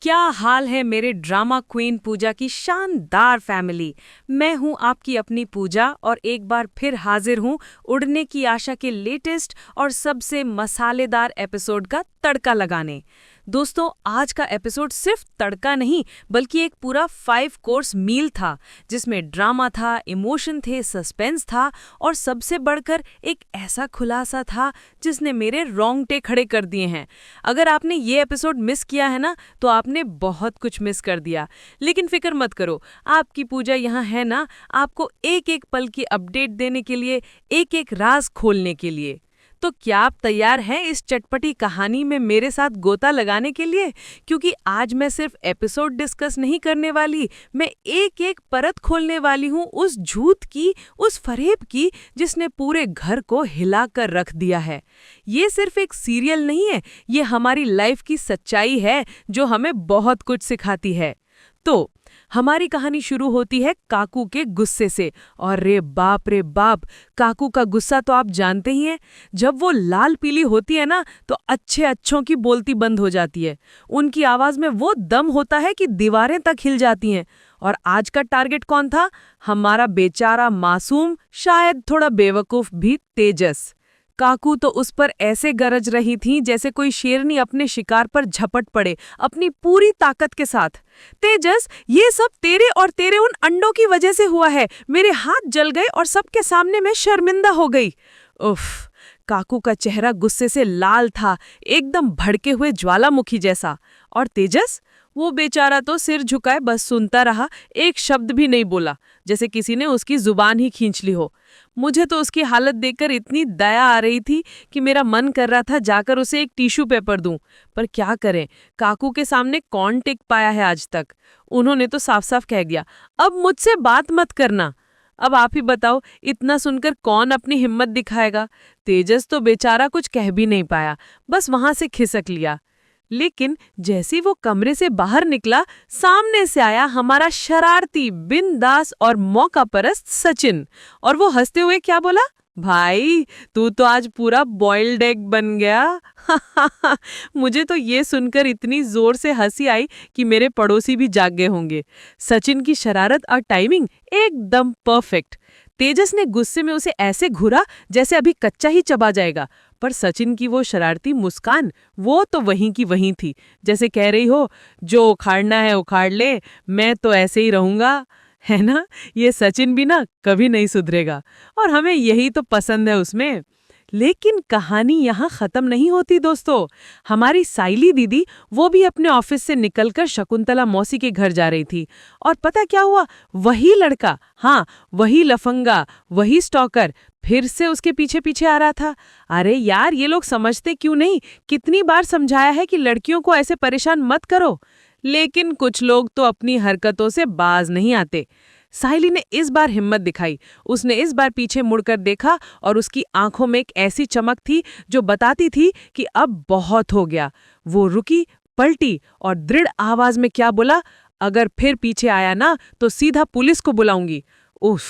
क्या हाल है मेरे ड्रामा क्वीन पूजा की शानदार फैमिली। मैं हूं आपकी अपनी पूजा और एक बार फिर हाजिर हूं उड़ने की आशा के लेटेस्ट और सबसे मसालेदार एपिसोड का तड़का लगाने। दोस्तों, आज का एपिसोड सिर्फ तड़का नहीं बल्कि एक पूरा 5 कोर्स मील था, जिसमें ड्रामा था, इमोशन थे, सस्पेंस था और सबसे बढ़कर एक ऐसा खुलासा था जिसने मेरे रोंगटे खड़े कर दिए हैं। अगर आपने ये एपिसोड मिस किया है ना, तो आपने बहुत कुछ मिस कर दिया। लेकिन फिक्र मत करो, आपकी पूजा यहाँ है ना, आपको एक एक पल की अपडेट देने के लिए, एक एक राज खोलने के लिए। तो क्या आप तैयार हैं इस चटपटी कहानी में मेरे साथ गोता लगाने के लिए? क्योंकि आज मैं सिर्फ एपिसोड डिस्कस नहीं करने वाली, मैं एक एक परत खोलने वाली हूँ उस झूठ की, उस फरेब की जिसने पूरे घर को हिला कर रख दिया है। ये सिर्फ एक सीरियल नहीं है, ये हमारी लाइफ की सच्चाई है जो हमें बहुत कुछ सिखाती है। तो हमारी कहानी शुरू होती है काकू के गुस्से से। और रे बाप, काकू का गुस्सा तो आप जानते ही हैं। जब वो लाल पीली होती है ना, तो अच्छों की बोलती बंद हो जाती है। उनकी आवाज में वो दम होता है कि दीवारें तक हिल जाती हैं। और आज का टारगेट कौन था? हमारा बेचारा मासूम, शायद थोड़ा बेवकूफ भी तेजस। काकू तो उस पर ऐसे गरज रही थी जैसे कोई शेरनी अपने शिकार पर झपट पड़े अपनी पूरी ताकत के साथ। तेजस, ये सब तेरे और तेरे उन अंडों की वजह से हुआ है। मेरे हाथ जल गए और सबके सामने मैं शर्मिंदा हो गई। उफ, काकू का चेहरा गुस्से से लाल था, एकदम भड़के हुए ज्वालामुखी जैसा। और तेजस, वो बेचारा तो सिर झुकाए बस सुनता रहा, एक शब्द भी नहीं बोला, जैसे किसी ने उसकी जुबान ही खींच ली हो। मुझे तो उसकी हालत देखकर इतनी दया आ रही थी कि मेरा मन कर रहा था जाकर उसे एक टिश्यू पेपर दूं। पर क्या करें, काकू के सामने कौन टिक पाया है आज तक। उन्होंने तो साफ साफ कह दिया, अब मुझसे बात मत करना। अब आप ही बताओ, इतना सुनकर कौन अपनी हिम्मत दिखाएगा। तेजस तो बेचारा कुछ कह भी नहीं पाया, बस वहां से खिसक लिया। लेकिन जैसे वो कमरे से बाहर निकला, सामने से आया हमारा शरारती, बिंदास और मौका परस्त सचिन। और वो हंसते हुए क्या बोला? भाई, तू तो आज पूरा बॉइल्ड एग बन गया। मुझे तो ये सुनकर इतनी जोर से हंसी आई कि मेरे पड़ोसी भी जाग गए होंगे। सचिन की शरारत और टाइमिंग एकदम परफेक्ट। तेजस ने गुस्से में उसे ऐसे घूरा जैसे अभी कच्चा ही चबा जाएगा, पर सचिन की वो शरारती मुस्कान, वो तो वहीं की वहीं थी, जैसे कह रही हो, जो उखाड़ना है उखाड़ ले, मैं तो ऐसे ही रहूंगा। है ना, ये सचिन भी ना कभी नहीं सुधरेगा और हमें यही तो पसंद है उसमें। लेकिन कहानी यहाँ खत्म नहीं होती दोस्तों। हमारी साइली दीदी, वो भी अपने ऑफिस से निकलकर शकुंतला मौसी के घर जा रही थी। और पता क्या हुआ? वही लड़का, हाँ वही लफंगा, वही स्टॉकर फिर से उसके पीछे पीछे आ रहा था। अरे यार, ये लोग समझते क्यों नहीं? कितनी बार समझाया है कि लड़कियों को ऐसे परेशान मत करो, लेकिन कुछ लोग तो अपनी हरकतों से बाज नहीं आते। साइली ने इस बार हिम्मत दिखाई। उसने इस बार पीछे मुड़कर देखा और उसकी आंखों में एक ऐसी चमक थी जो बताती थी कि अब बहुत हो गया। वो रुकी, पलटी और दृढ़ आवाज में क्या बोला? अगर फिर पीछे आया ना तो सीधा पुलिस को बुलाऊंगी। उफ,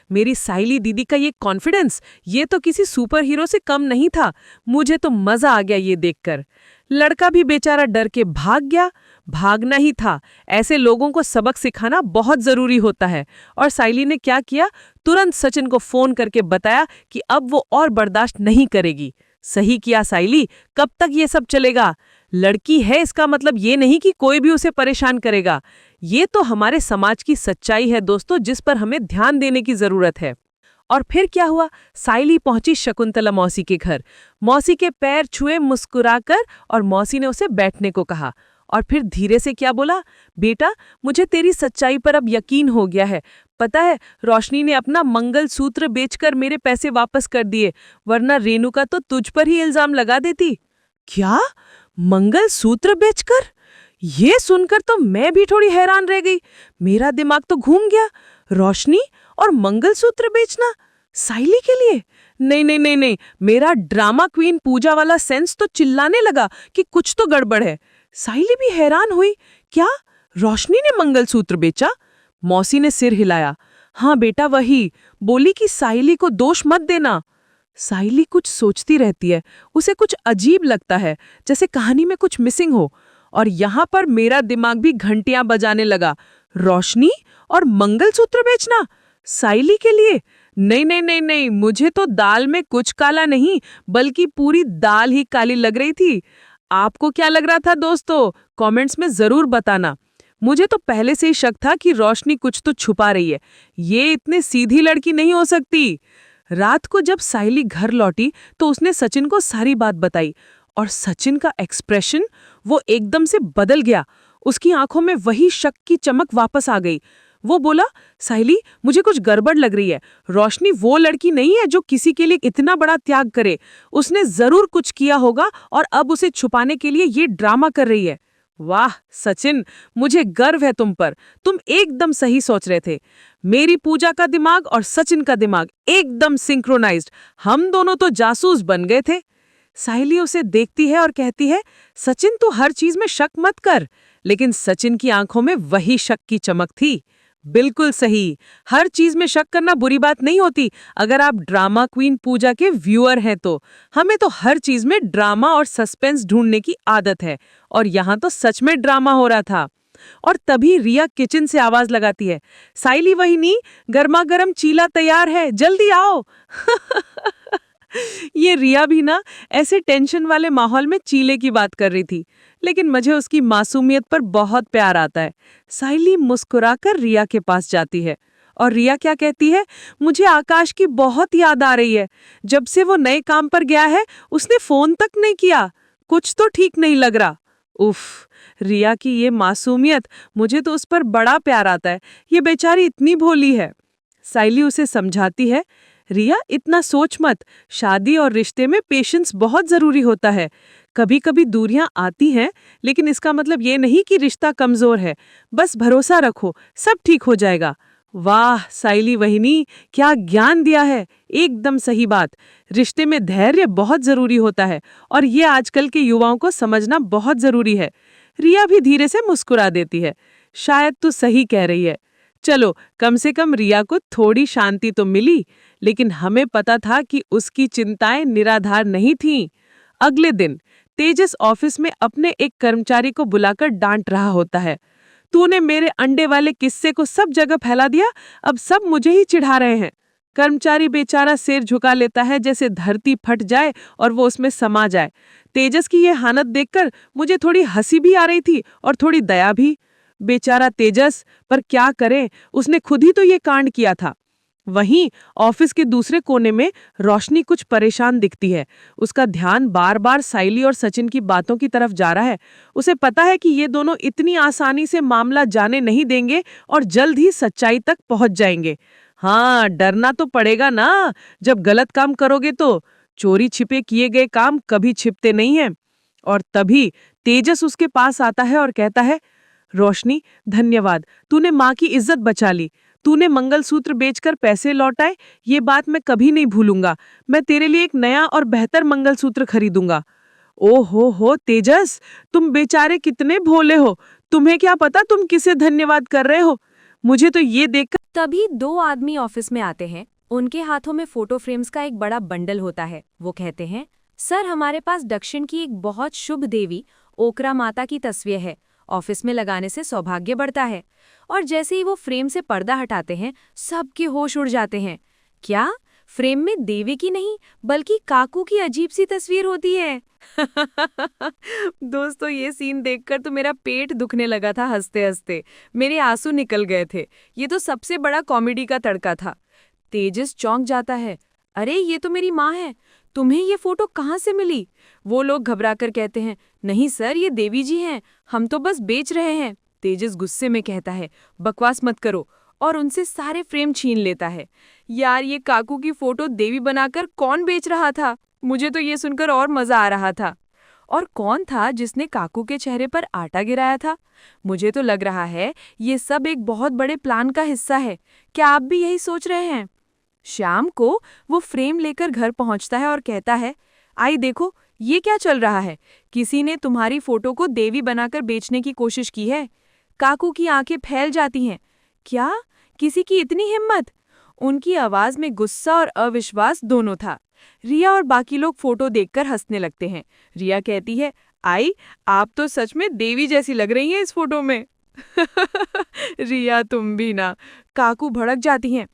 मेरी साइली दीदी का ये कॉन्फिडेंस, ये तो किसी सुपर हीरो से कम नहीं था। मुझे तो मजा आ गया ये देखकर। लड़का भी बेचारा डर के भाग गया। भागना ही था, ऐसे लोगों को सबक सिखाना बहुत जरूरी होता है। और साइली ने क्या किया? तुरंत सचिन को फोन करके बताया कि अब वो और बर्दाश्त नहीं करेगी। सही किया साइली, कब तक ये सब चलेगा? लड़की है, इसका मतलब ये नहीं कि कोई भी उसे परेशान करेगा। ये तो हमारे समाज की सच्चाई है दोस्तों, जिस पर हमें ध्यान देने की जरूरत है। और फिर क्या हुआ? साइली पहुंची शकुंतला मौसी के घर। मौसी के पैर छुए मुस्कुराकर और मौसी ने उसे बैठने को कहा। और फिर धीरे से क्या बोला? बेटा, मुझे तेरी सच्चाई पर अब यकीन हो गया है। पता है, रोशनी ने अपना मंगलसूत्र बेचकर मेरे पैसे वापस कर दिए, वरना रेणुका तो तुझ पर ही इल्जाम लगा देती। क्या? मंगलसूत्र बेचकर? ये सुनकर तो मैं भी थोड़ी हैरान रह गई। मेरा दिमाग तो घूम गया। रोशनी और मंगलसूत्र बेचना साइली के लिए? नहीं, मेरा ड्रामा क्वीन पूजा वाला सेंस तो चिल्लाने लगा कि कुछ तो गड़बड़ है। साइली भी हैरान हुई। क्या रोशनी ने मंगलसूत्र बेचा? मौसी ने सिर हिलाया। हाँ बेटा, वही। बोली कि साइली को दोष मत देना। साइली कुछ सोचती रहती है, उसे कुछ अजीब लगता है, जैसे कहानी में कुछ मिसिंग हो। और यहाँ पर मेरा दिमाग भी घंटियां बजाने लगा। रोशनी और मंगलसूत्र बेचना साइली के लिए? नहीं नहीं नहीं नहीं, मुझे तो दाल में कुछ काला नहीं बल्कि पूरी दाल ही काली लग रही थी। आपको क्या लग रहा था दोस्तों? कमेंट्स में जरूर बताना। मुझे तो पहले से ही शक था कि रोशनी कुछ तो छुपा रही है। ये इतनी सीधी लड़की नहीं हो सकती। रात को जब साइली घर लौटी तो उसने सचिन को सारी बात बताई और सचिन का एक्सप्रेशन वो एकदम से बदल गया। उसकी आंखों में वही शक की चमक वापस आ गई। वो बोला, साइली मुझे कुछ गड़बड़ लग रही है। रोशनी वो लड़की नहीं है जो किसी के लिए इतना बड़ा त्याग करे। उसने जरूर कुछ किया होगा और अब उसे छुपाने के लिए ये ड्रामा कर रही है। वाह सचिन, मुझे गर्व है तुम पर। तुम एकदम सही सोच रहे थे। मेरी पूजा का दिमाग और सचिन का दिमाग एकदम सिंक्रोनाइज्ड। हम दोनों तो जासूस बन गए थे। साहिली उसे देखती है और कहती है, सचिन तू हर चीज में शक मत कर। लेकिन सचिन की आंखों में वही शक की चमक थी। बिल्कुल सही, हर चीज में शक करना बुरी बात नहीं होती अगर आप ड्रामा क्वीन पूजा के व्यूअर हैं तो। हमें तो हर चीज में ड्रामा और सस्पेंस ढूंढने की आदत है और यहाँ तो सच में ड्रामा हो रहा था। और तभी रिया किचन से आवाज लगाती है, साइली वहिनी, गर्मा गर्म चीला तैयार है, जल्दी आओ। ये रिया भी ना ऐसे टेंशन वाले माहौल में चीले की बात कर रही थी, लेकिन मुझे उसकी मासूमियत पर बहुत प्यार आता है। साइली मुस्कुराकर रिया के पास जाती है और रिया क्या कहती है, मुझे आकाश की बहुत याद आ रही है। जब से वो नए काम पर गया है उसने फोन तक नहीं किया। कुछ तो ठीक नहीं लग रहा। उफ, रिया की ये मासूमियत, मुझे तो उस पर बड़ा प्यार आता है। ये बेचारी इतनी भोली है। साइली उसे समझाती है, रिया इतना सोच मत, शादी और रिश्ते में पेशेंस बहुत जरूरी होता है। कभी कभी दूरियां आती हैं, लेकिन इसका मतलब ये नहीं कि रिश्ता कमजोर है। बस भरोसा रखो, सब ठीक हो जाएगा। वाह साइली वहिनी, क्या ज्ञान दिया है। एकदम सही बात। रिश्ते में धैर्य बहुत जरूरी होता है और ये आजकल के युवाओं को समझना बहुत जरूरी है। रिया भी धीरे से मुस्कुरा देती है, शायद तू सही कह रही है। चलो, कम से कम रिया को थोड़ी शांति तो मिली, लेकिन हमें पता था कि उसकी चिंताएं निराधार नहीं थीं। अगले दिन तेजस ऑफिस में अपने एक कर्मचारी को बुलाकर डांट रहा होता है। तूने मेरे अंडे वाले किस्से को सब जगह फैला दिया, अब सब मुझे ही चिढ़ा रहे हैं। कर्मचारी बेचारा सिर झुका लेता है जैसे धरती फट जाए और वो उसमें समा जाए। तेजस की ये हालत देखकर मुझे थोड़ी हंसी भी आ रही थी और थोड़ी दया भी। बेचारा तेजस, पर क्या करे, उसने खुद ही तो ये कांड किया था। वहीं ऑफिस के दूसरे कोने में रोशनी कुछ परेशान दिखती है। उसका ध्यान बार बार साइली और सचिन की बातों की तरफ जा रहा है। उसे पता है कि ये दोनों इतनी आसानी से मामला जाने नहीं देंगे और जल्द ही सच्चाई तक पहुंच जाएंगे। हाँ, डरना तो पड़ेगा ना, जब गलत काम करोगे तो। चोरी छिपे किए गए काम कभी छिपते नहीं हैं। और तभी तेजस उसके पास आता है और कहता है, रोशनी धन्यवाद, तूने माँ की इज्जत बचा ली। तूने मंगलसूत्र बेचकर पैसे लौटाए, ये बात मैं कभी नहीं भूलूंगा। मैं तेरे लिए एक नया और बेहतर मंगलसूत्र खरीदूंगा। ओ हो तेजस, तुम बेचारे कितने भोले हो। तुम्हें क्या पता तुम किसे धन्यवाद कर रहे हो। मुझे तो ये देखकर। तभी दो आदमी ऑफिस में आते हैं। उनके हाथों में फोटो फ्रेम्स का एक बड़ा बंडल होता है। वो कहते हैं, सर हमारे पास दक्षिण की एक बहुत शुभ देवी ओकरा माता की तस्वीर है। ऑफिस में लगाने से सौभाग्य बढ़ता है। और जैसे ही वो फ्रेम से पर्दा हटाते हैं, सबके होश उड़ जाते हैं। क्या फ्रेम में देवी की नहीं बल्कि काकू की अजीब सी तस्वीर होती है। दोस्तों, ये सीन देखकर तो मेरा पेट दुखने लगा था। हंसते हंसते मेरे आंसू निकल गए थे। ये तो सबसे बड़ा कॉमेडी का तड़का था। तेजस चौंक जाता है, अरे ये तो मेरी माँ है, तुम्हें ये फोटो कहाँ से मिली? वो लोग घबराकर कहते हैं, नहीं सर, ये देवी जी हैं, हम तो बस बेच रहे हैं। तेजस गुस्से में कहता है, बकवास मत करो, और उनसे सारे फ्रेम छीन लेता है। यार, ये काकू की फोटो देवी बनाकर कौन बेच रहा था? मुझे तो ये सुनकर और मजा आ रहा था। और कौन था जिसने काकू के चेहरे पर आटा गिराया था? मुझे तो लग रहा है ये सब एक बहुत बड़े प्लान का हिस्सा है। क्या आप भी यही सोच रहे हैं? शाम को वो फ्रेम लेकर घर पहुंचता है और कहता है, आई देखो, ये क्या चल रहा है? किसी ने तुम्हारी फोटो को देवी बनाकर बेचने की कोशिश की है। काकू की आंखें फैल जाती हैं। क्या किसी की इतनी हिम्मत? उनकी आवाज में गुस्सा और अविश्वास दोनों था। रिया और बाकी लोग फोटो देखकर हंसने लगते हैं। रिया कहती है, आई, आप तो सच में देवी जैसी लग रही हैं इस फोटो में। रिया तुम भी ना। काकू भड़क जाती हैं।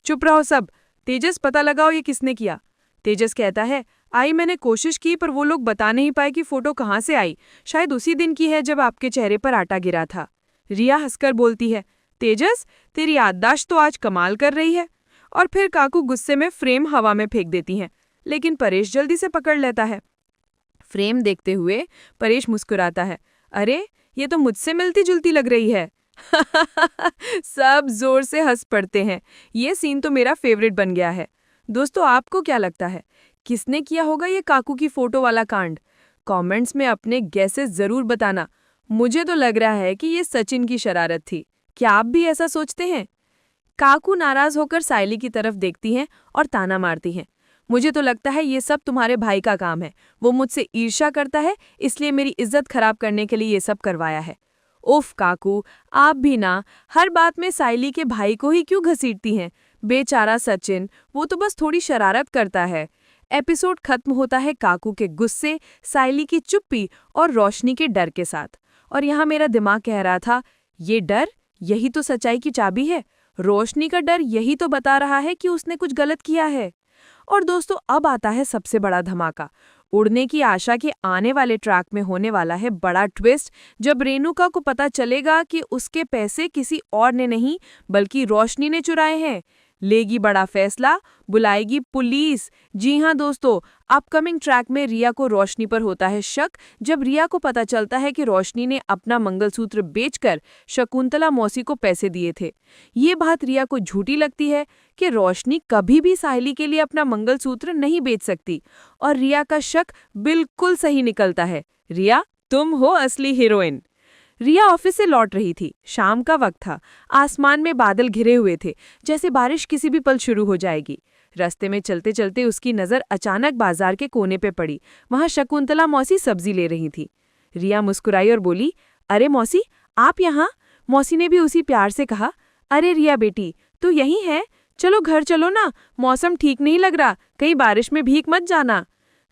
चुप रहो सब। तेजस पता लगाओ ये किसने किया। तेजस कहता है, आई मैंने कोशिश की पर वो लोग बता नहीं पाए कि फोटो कहाँ से आई। शायद उसी दिन की है जब आपके चेहरे पर आटा गिरा था। रिया हंसकर बोलती है, तेजस तेरी याददाश्त तो आज कमाल कर रही है। और फिर काकू गुस्से में फ्रेम हवा में फेंक देती हैं, लेकिन परेश जल्दी से पकड़ लेता है। फ्रेम देखते हुए परेश मुस्कुराता है, अरे ये तो मुझसे मिलती जुलती लग रही है। सब जोर से हंस पड़ते हैं। ये सीन तो मेरा फेवरेट बन गया है। दोस्तों आपको क्या लगता है, किसने किया होगा ये काकू की फोटो वाला कांड? कमेंट्स में अपने गैसेस जरूर बताना। मुझे तो लग रहा है कि ये सचिन की शरारत थी। क्या आप भी ऐसा सोचते हैं? काकू नाराज होकर सायली की तरफ देखती हैं और ताना मारती हैं, मुझे तो लगता है ये सब तुम्हारे भाई का काम है। वो मुझसे ईर्ष्या करता है, इसलिए मेरी इज्जत खराब करने के लिए ये सब करवाया है। उफ काकू, आप भी ना, हर बात में सायली के भाई को ही क्यों घसीटती हैं? बेचारा सचिन, वो तो बस थोड़ी शरारत करता है। एपिसोड खत्म होता है काकू के गुस्से, सायली की चुप्पी और रोशनी के डर के साथ। और यहाँ मेरा दिमाग कह रहा था, ये डर, यही तो सच्चाई की चाबी है। रोशनी का डर यही तो बता रहा है कि उसने कुछ गलत किया है। और दोस्तों अब आता है सबसे बड़ा धमाका। उड़ने की आशा के आने वाले ट्रैक में होने वाला है बड़ा ट्विस्ट, जब रेणुका को पता चलेगा कि उसके पैसे किसी और ने नहीं बल्कि रोशनी ने चुराए हैं। लेगी बड़ा फैसला, बुलाएगी पुलिस। जी हाँ दोस्तों, अपकमिंग ट्रैक में रिया को रोशनी पर होता है शक, जब रिया को पता चलता है कि रोशनी ने अपना मंगलसूत्र बेचकर शकुंतला मौसी को पैसे दिए थे। ये बात रिया को झूठी लगती है कि रोशनी कभी भी सायली के लिए अपना मंगलसूत्र नहीं बेच सकती, और रिया का शक बिल्कुल सही निकलता है। रिया, तुम हो असली हीरोइन। रिया ऑफिस से लौट रही थी। शाम का वक्त था। आसमान में बादल घिरे हुए थे, जैसे बारिश किसी भी पल शुरू हो जाएगी। रास्ते में चलते चलते उसकी नज़र अचानक बाजार के कोने पे पड़ी। वहां शकुंतला मौसी सब्जी ले रही थी। रिया मुस्कुराई और बोली, अरे मौसी, आप यहाँ? मौसी ने भी उसी प्यार से कहा, अरे रिया बेटी, तू यहीं है? चलो घर चलो ना, मौसम ठीक नहीं लग रहा, कहीं बारिश में भीग मत जाना।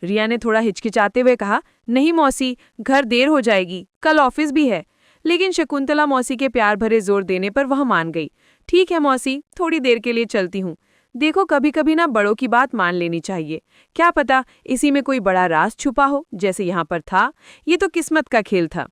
रिया ने थोड़ा हिचकिचाते हुए कहा, नहीं मौसी, घर देर हो जाएगी, कल ऑफिस भी है। लेकिन शकुंतला मौसी के प्यार भरे जोर देने पर वह मान गई। ठीक है मौसी, थोड़ी देर के लिए चलती हूँ। देखो कभी कभी ना बड़ों की बात मान लेनी चाहिए। क्या पता इसी में कोई बड़ा राज छुपा हो, जैसे यहाँ पर था। ये तो किस्मत का खेल था।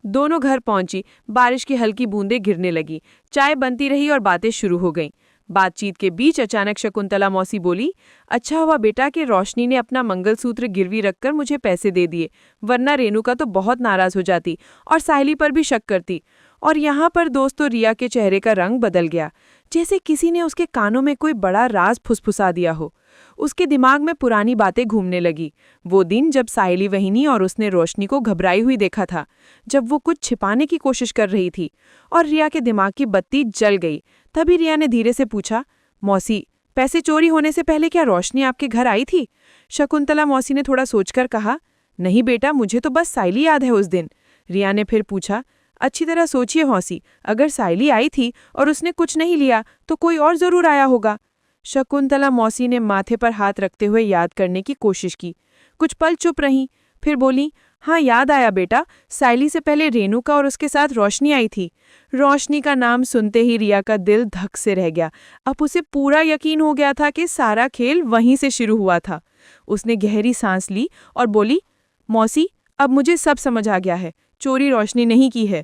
दोनों घर पहुंची। बारिश की हल्की बूंदें गिरने लगी। चाय बनती रही और बातें शुरू हो गईं। बातचीत के बीच अचानक शकुंतला मौसी बोली, अच्छा हुआ बेटा कि रोशनी ने अपना मंगलसूत्र गिरवी रखकर मुझे पैसे दे दिए, वरना रेणुका तो बहुत नाराज हो जाती और सायली पर भी शक करती। और यहाँ पर दोस्तों रिया के चेहरे का रंग बदल गया, जैसे किसी ने उसके कानों में कोई बड़ा राज फुसफुसा दिया हो। उसके दिमाग में पुरानी बातें घूमने लगी। वो दिन जब सायली वहिनी और उसने रोशनी को घबराई हुई देखा था, जब वो कुछ छिपाने की कोशिश कर रही थी। और रिया के दिमाग की बत्ती जल गई। तभी रिया ने धीरे से पूछा, मौसी, पैसे चोरी होने से पहले क्या रोशनी आपके घर आई थी? शकुंतला मौसी ने थोड़ा सोचकर कहा, नहीं बेटा, मुझे तो बस सायली याद है उस दिन। रिया ने फिर पूछा, अच्छी तरह सोचिए मौसी, अगर सायली आई थी और उसने कुछ नहीं लिया तो कोई और जरूर आया होगा। शकुंतला मौसी ने माथे पर हाथ रखते हुए याद करने की कोशिश की। कुछ पल चुप रहीं, फिर बोली, हाँ याद आया बेटा, सायली से पहले रेणुका और उसके साथ रोशनी आई थी। रोशनी का नाम सुनते ही रिया का दिल धक से रह गया। अब उसे पूरा यकीन हो गया था कि सारा खेल वहीं से शुरू हुआ था। उसने गहरी सांस ली और बोली, मौसी, अब मुझे सब समझ आ गया है, चोरी रोशनी नहीं की है।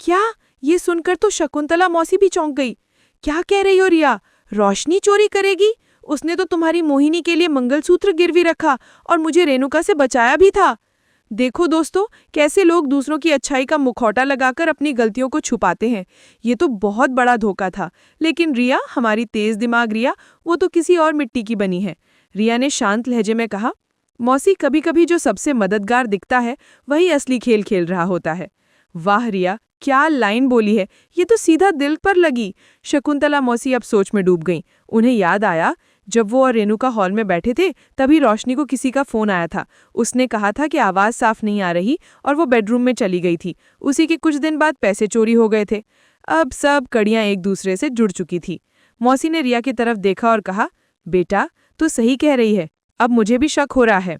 क्या? ये सुनकर तो शकुंतला मौसी भी चौंक गई। क्या कह रही हो रिया? रोशनी चोरी करेगी? उसने तो तुम्हारी मोहिनी के लिए मंगलसूत्र गिरवी रखा और मुझे रेणुका से बचाया भी था। देखो दोस्तों, कैसे लोग दूसरों की अच्छाई का मुखौटा लगाकर अपनी गलतियों को छुपाते हैं। ये तो बहुत बड़ा धोखा था। लेकिन रिया, हमारी तेज दिमाग रिया, वो तो किसी और मिट्टी की बनी है। रिया ने शांत लहजे में कहा, मौसी, कभी कभी जो सबसे मददगार दिखता है वही असली खेल खेल रहा होता है। वाह रिया, क्या लाइन बोली है, ये तो सीधा दिल पर लगी। शकुंतला मौसी अब सोच में डूब गईं। उन्हें याद आया, जब वो और रेणुका हॉल में बैठे थे तभी रोशनी को किसी का फोन आया था। उसने कहा था कि आवाज़ साफ नहीं आ रही और वो बेडरूम में चली गई थी। उसी के कुछ दिन बाद पैसे चोरी हो गए थे। अब सब कड़ियाँ एक दूसरे से जुड़ चुकी थी। मौसी ने रिया की तरफ देखा और कहा, बेटा, तू सही कह रही है, अब मुझे भी शक हो रहा है।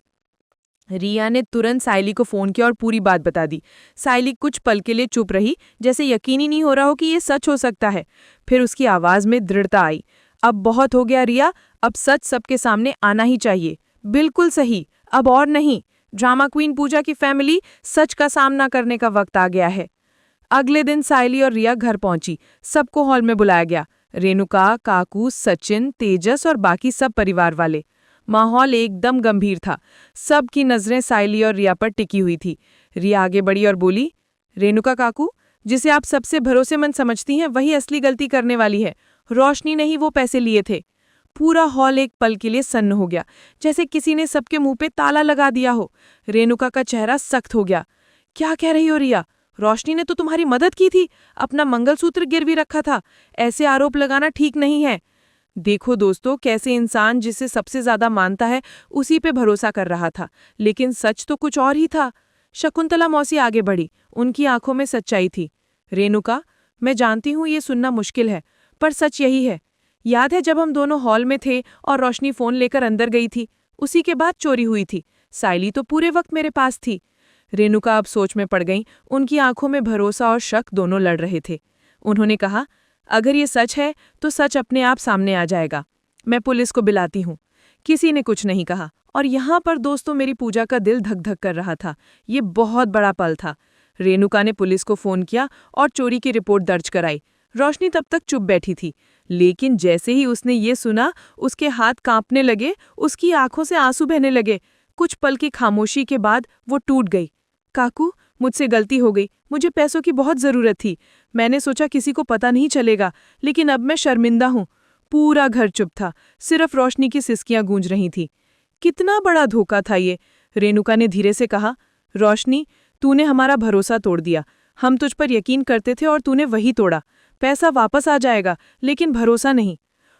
रिया ने तुरंत सायली को फोन किया और पूरी बात बता दी। सायली कुछ पल के लिए चुप रही, जैसे यकीन ही नहीं हो रहा हो कि ये सच हो सकता है। फिर उसकी आवाज में दृढ़ता आई। अब बहुत हो गया रिया, अब सच सबके सामने आना ही चाहिए। बिल्कुल सही, अब और नहीं। ड्रामा क्वीन पूजा की फैमिली, सच का सामना करने का वक्त आ गया है। अगले दिन सायली और रिया घर पहुंची। सबको हॉल में बुलाया गया। रेणुका, काकू, सचिन, तेजस और बाकी सब परिवार वाले। माहौल एकदम गंभीर था। सबकी नजरें सायली और रिया पर टिकी हुई थी। रिया आगे बढ़ी और बोली, रेणुका काकू, जिसे आप सबसे भरोसेमंद समझती हैं वही असली गलती करने वाली है। रोशनी ने ही वो पैसे लिए थे। पूरा हॉल एक पल के लिए सन्न हो गया, जैसे किसी ने सबके मुंह पे ताला लगा दिया हो। रेणुका का चेहरा सख्त हो गया। क्या कह रही हो रिया? रोशनी ने तो तुम्हारी मदद की थी, अपना मंगलसूत्र गिरवी रखा था। ऐसे आरोप लगाना ठीक नहीं है। देखो दोस्तों, कैसे इंसान जिसे सबसे ज्यादा मानता है उसी पे भरोसा कर रहा था, लेकिन सच तो कुछ और ही था। शकुंतला मौसी आगे बढ़ी। उनकी आंखों में सच्चाई थी। रेणुका, मैं जानती हूँ ये सुनना मुश्किल है, पर सच यही है। याद है जब हम दोनों हॉल में थे और रोशनी फोन लेकर अंदर गई थी? उसी के बाद चोरी हुई थी। सायली तो पूरे वक्त मेरे पास थी। रेणुका अब सोच में पड़ गई। उनकी आंखों में भरोसा और शक दोनों लड़ रहे थे। उन्होंने कहा, अगर ये सच है तो सच अपने आप सामने आ जाएगा। मैं पुलिस को बुलाती हूँ। किसी ने कुछ नहीं कहा। और यहाँ पर दोस्तों मेरी पूजा का दिल धक धक कर रहा था। ये बहुत बड़ा पल था। रेणुका ने पुलिस को फोन किया और चोरी की रिपोर्ट दर्ज कराई। रोशनी तब तक चुप बैठी थी, लेकिन जैसे ही उसने ये सुना, उसके हाथ कांपने लगे, उसकी आंखों से आंसू बहने लगे। कुछ पल की खामोशी के बाद वो टूट गई। काकू, मुझसे गलती हो गई। मुझे पैसों की बहुत जरूरत थी। मैंने सोचा किसी को पता नहीं चलेगा, लेकिन अब मैं शर्मिंदा हूँ। पूरा घर चुप था, सिर्फ रोशनी की सिसकियां गूंज रही थी। कितना बड़ा धोखा था ये। रेणुका ने धीरे से कहा, रोशनी, तूने हमारा भरोसा तोड़ दिया। हम तुझ पर यकीन करते थे और तूने वही तोड़ा। पैसा वापस आ जाएगा, लेकिन भरोसा नहीं।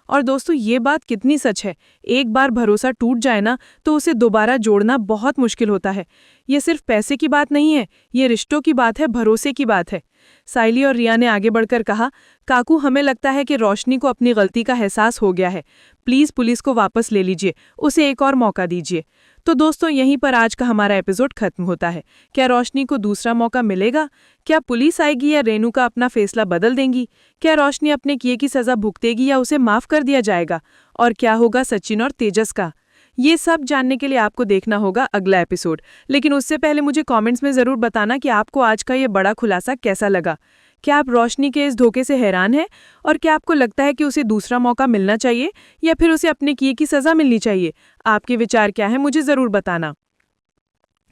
और दोस्तों ये बात कितनी सच है। एक बार भरोसा टूट जाए ना, तो उसे दोबारा जोड़ना बहुत मुश्किल होता है। ये सिर्फ पैसे की बात नहीं है, ये रिश्तों की बात है, भरोसे की बात है। सायली और रिया ने आगे बढ़कर कहा, काकू, हमें लगता है कि रोशनी को अपनी गलती का एहसास हो गया है। प्लीज पुलिस को वापस ले लीजिए, उसे एक और मौका दीजिए। तो दोस्तों यहीं पर आज का हमारा एपिसोड खत्म होता है। क्या रोशनी को दूसरा मौका मिलेगा? क्या पुलिस आएगी या रेणुका अपना फैसला बदल देंगी? क्या रोशनी अपने किए की सजा भुगतेगी या उसे माफ कर दिया जाएगा? और क्या होगा सचिन और तेजस का? ये सब जानने के लिए आपको देखना होगा अगला एपिसोड। लेकिन उससे पहले मुझे कमेंट्स में ज़रूर बताना कि आपको आज का ये बड़ा खुलासा कैसा लगा। क्या आप रोशनी के इस धोखे से हैरान हैं? और क्या आपको लगता है कि उसे दूसरा मौका मिलना चाहिए या फिर उसे अपने किए की सज़ा मिलनी चाहिए? आपके विचार क्या हैं, मुझे ज़रूर बताना।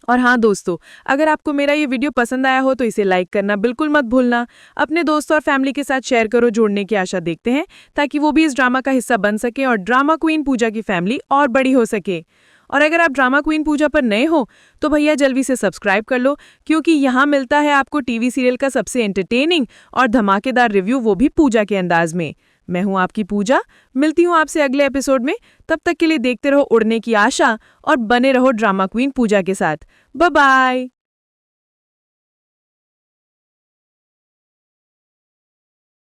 और हाँ दोस्तों, अगर आपको मेरा ये वीडियो पसंद आया हो तो इसे लाइक करना बिल्कुल मत भूलना। अपने दोस्तों और फैमिली के साथ शेयर करो। जोड़ने की आशा देखते हैं ताकि वो भी इस ड्रामा का हिस्सा बन सके और ड्रामा क्वीन पूजा की फैमिली और बड़ी हो सके। और अगर आप ड्रामा क्वीन पूजा पर नए हो तो भैया जल्दी से सब्सक्राइब कर लो, क्योंकि यहाँ मिलता है आपको टीवी सीरियल का सबसे एंटरटेनिंग और धमाकेदार रिव्यू, वो भी पूजा के अंदाज में। मैं हूँ आपकी पूजा। मिलती हूँ आपसे अगले एपिसोड में। तब तक के लिए देखते रहो उड़ने की आशा और बने रहो ड्रामा क्वीन पूजा के साथ। Bye bye.